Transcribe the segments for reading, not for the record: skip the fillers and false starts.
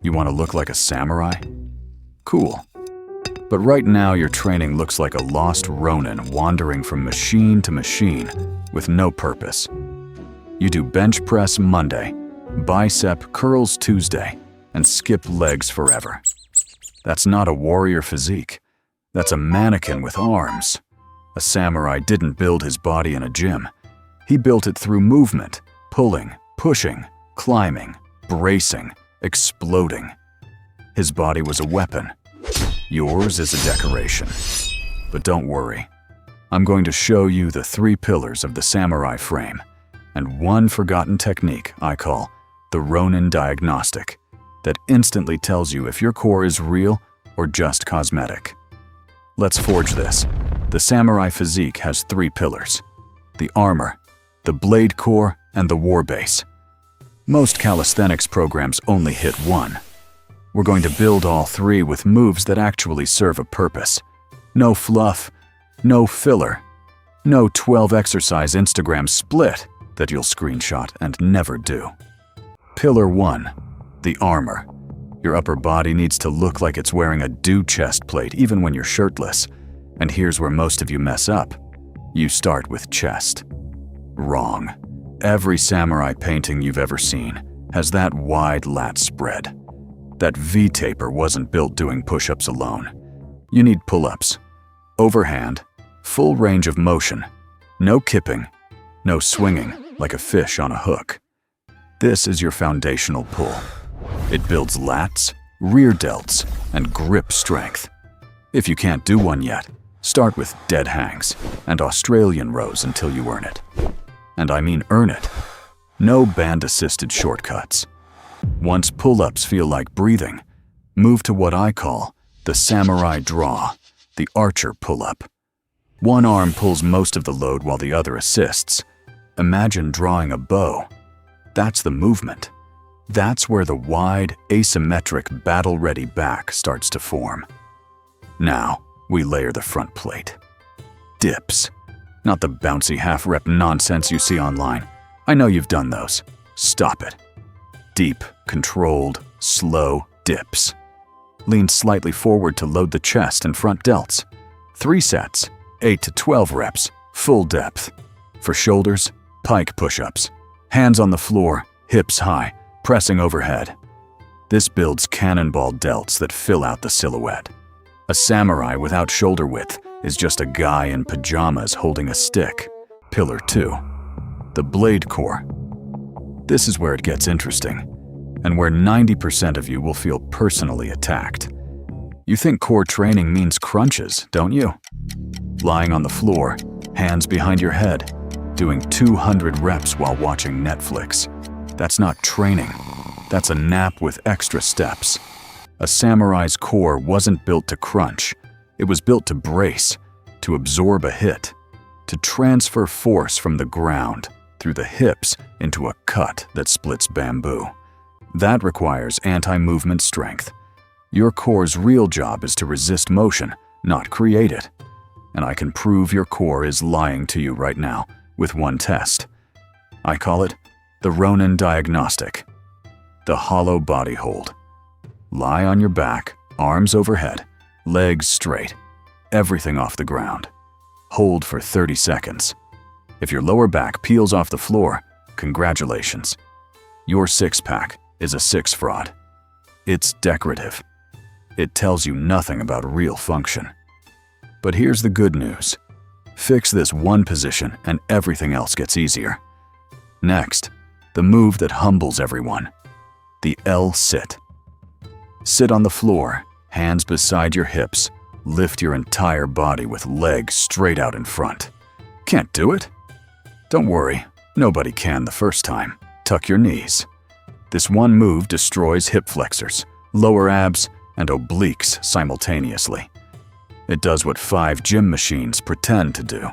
You want to look like a samurai? Cool. But right now your training looks like a lost Ronin wandering from machine to machine with no purpose. You do bench press Monday, bicep curls Tuesday, and skip legs forever. That's not a warrior physique. That's a mannequin with arms. A samurai didn't build his body in a gym. He built it through movement, pulling, pushing, climbing, bracing, exploding. His body was a weapon. Yours is a decoration. But don't worry. I'm going to show you the 3 pillars of the samurai frame and one forgotten technique I call the Ronin Diagnostic that instantly tells you if your core is real or just cosmetic. Let's forge this. The samurai physique has 3 pillars: the armor, the blade core, and the war base. Most calisthenics programs only hit 1. We're going to build all 3 with moves that actually serve a purpose. No fluff, no filler, no 12 exercise Instagram split that you'll screenshot and never do. Pillar 1, the armor. Your upper body needs to look like it's wearing a dew chest plate even when you're shirtless. And here's where most of you mess up. You start with chest. Wrong. Every samurai painting you've ever seen has that wide lat spread. That V-taper wasn't built doing push-ups alone. You need pull-ups, overhand, full range of motion, no kipping, no swinging like a fish on a hook. This is your foundational pull. It builds lats, rear delts, and grip strength. If you can't do one yet, start with dead hangs and Australian rows until you earn it. And I mean earn it. No band-assisted shortcuts. Once pull-ups feel like breathing, move to what I call the samurai draw, the archer pull-up. One arm pulls most of the load while the other assists. Imagine drawing a bow. That's the movement. That's where the wide, asymmetric, battle-ready back starts to form. Now, we layer the front plate. Dips. Not the bouncy half-rep nonsense you see online. I know you've done those. Stop it. Deep, controlled, slow dips. Lean slightly forward to load the chest and front delts. 3 sets, 8 to 12 reps, full depth. For shoulders, pike push-ups. Hands on the floor, hips high, pressing overhead. This builds cannonball delts that fill out the silhouette. A samurai without shoulder width is just a guy in pajamas holding a stick. Pillar 2. The blade core. This is where it gets interesting, and where 90% of you will feel personally attacked. You think core training means crunches, don't you? Lying on the floor, hands behind your head, doing 200 reps while watching Netflix. That's not training. That's a nap with extra steps. A samurai's core wasn't built to crunch. It was built to brace, to absorb a hit, to transfer force from the ground through the hips into a cut that splits bamboo. That requires anti-movement strength. Your core's real job is to resist motion, not create it. And I can prove your core is lying to you right now with one test. I call it the Ronin Diagnostic. The hollow body hold. Lie on your back, arms overhead, legs straight, everything off the ground. Hold for 30 seconds. If your lower back peels off the floor, congratulations. Your six-pack is a 6 fraud. It's decorative. It tells you nothing about real function. But here's the good news. Fix this one position and everything else gets easier. Next, the move that humbles everyone. The L-sit. Sit on the floor, hands beside your hips, lift your entire body with legs straight out in front. Can't do it? Don't worry, nobody can the first time. Tuck your knees. This one move destroys hip flexors, lower abs, and obliques simultaneously. It does what 5 gym machines pretend to do.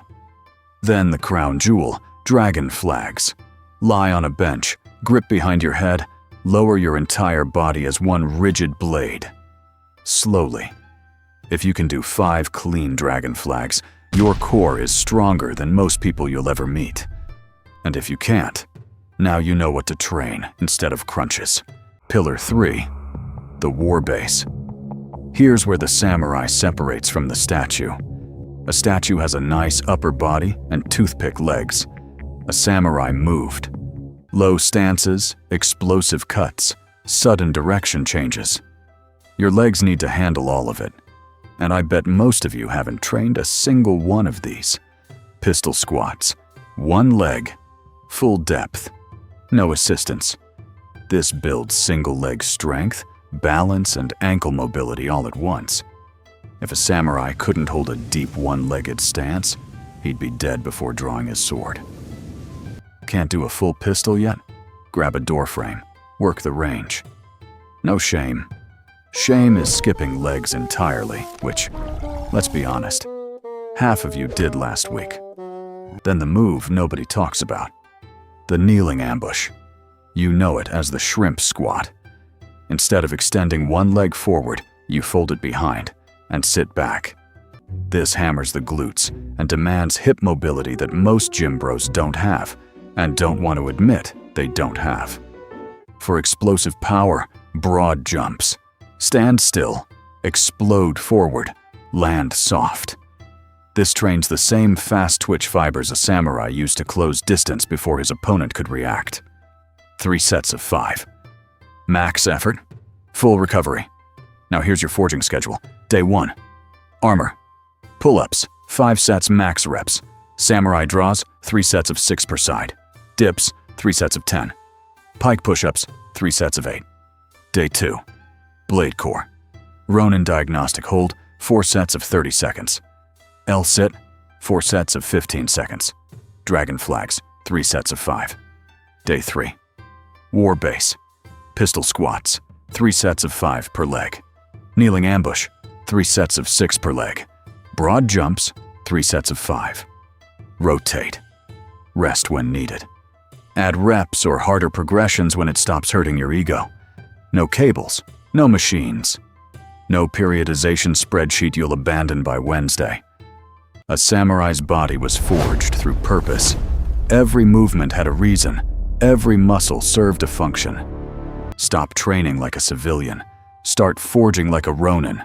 Then the crown jewel, dragon flags. Lie on a bench, grip behind your head, lower your entire body as one rigid blade. Slowly. If you can do 5 clean dragon flags, your core is stronger than most people you'll ever meet. And if you can't, now you know what to train instead of crunches. Pillar 3. the war base. Here's where the samurai separates from the statue. A statue has a nice upper body and toothpick legs. A samurai moved. Low stances, explosive cuts, sudden direction changes. Your legs need to handle all of it. And I bet most of you haven't trained a single one of these. Pistol squats. One leg. Full depth. No assistance. This builds single leg strength, balance, and ankle mobility all at once. If a samurai couldn't hold a deep one-legged stance, he'd be dead before drawing his sword. Can't do a full pistol yet? Grab a door frame. Work the range. No shame. Shame is skipping legs entirely, which, let's be honest, half of you did last week. Then the move nobody talks about. The kneeling ambush. You know it as the shrimp squat. Instead of extending one leg forward, you fold it behind and sit back. This hammers the glutes and demands hip mobility that most gym bros don't have and don't want to admit they don't have. For explosive power, broad jumps. Stand still, explode forward, land soft. This trains the same fast twitch fibers a samurai used to close distance before his opponent could react. 3 sets of 5. Max effort, full recovery. Now here's your forging schedule. Day 1. Armor. Pull-ups, 5 sets max reps. Samurai draws, 3 sets of 6 per side. Dips, 3 sets of 10. Pike push-ups, 3 sets of 8. Day 2. Blade core. Ronin Diagnostic hold, 4 sets of 30 seconds. L-sit, 4 sets of 15 seconds. Dragon flags, 3 sets of 5. Day 3. War base. Pistol squats, 3 sets of 5 per leg. Kneeling ambush, 3 sets of 6 per leg. Broad jumps, 3 sets of 5. Rotate. Rest when needed. Add reps or harder progressions when it stops hurting your ego. No cables, no machines. No periodization spreadsheet you'll abandon by Wednesday. A samurai's body was forged through purpose. Every movement had a reason. Every muscle served a function. Stop training like a civilian. Start forging like a Ronin.